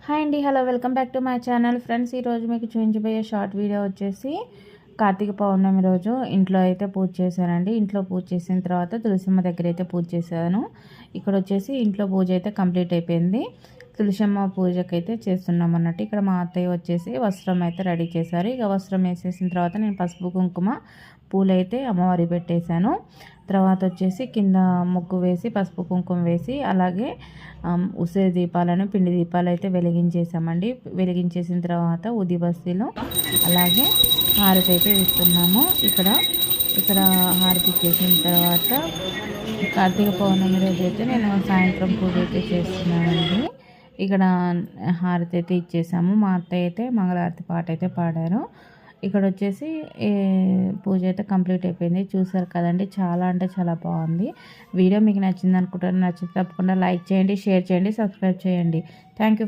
Hi అండి, hello, welcome back to my channel. Friends, ఈరోజు మీకు చూపించబోయే షార్ట్ వీడియో వచ్చేసి కార్తీక పౌర్ణమి రోజు ఇంట్లో అయితే పూజ చేశానండి. ఇంట్లో పూజ చేసిన తర్వాత తులసమ్మ దగ్గర అయితే పూజ చేశాను. ఇక్కడ వచ్చేసి ఇంట్లో పూజ అయితే కంప్లీట్ అయిపోయింది. తులసమ్మ పూజకైతే చేస్తున్నాం అన్నట్టు. ఇక్కడ మా అత్తయ్య వచ్చేసి వస్త్రం అయితే రెడీ చేశారు. ఇక వస్త్రం వేసేసిన తర్వాత నేను పసుపు కుంకుమ పూలైతే అమ్మవారి పెట్టేశాను. తర్వాత వచ్చేసి కింద ముగ్గు వేసి పసుపు కుంకుమ వేసి అలాగే ఉసిరి దీపాలను పిండి దీపాలు అయితే వెలిగించేసామండి. వెలిగించేసిన తర్వాత ఉది బస్తీలో అలాగే హారతి అయితే ఇస్తున్నాము. ఇక్కడ హారతి చేసిన తర్వాత కార్తీక పౌర్ణమి రోజు అయితే నేను సాయంత్రం పూజ అయితే చేస్తున్నానండి. ఇక్కడ హారతి అయితే ఇచ్చేసాము. మా అత్తయ్య అయితే మంగళారతి పాట అయితే పాడారు. ఇక్కడ వచ్చేసి పూజ అయితే కంప్లీట్ అయిపోయింది. చూసారు కదండి, చాలా అంటే చాలా బాగుంది. వీడియో మీకు నచ్చింది అనుకుంటాను. నచ్చితే తప్పకుండా లైక్ చేయండి, షేర్ చేయండి, సబ్స్క్రైబ్ చేయండి. Thank you.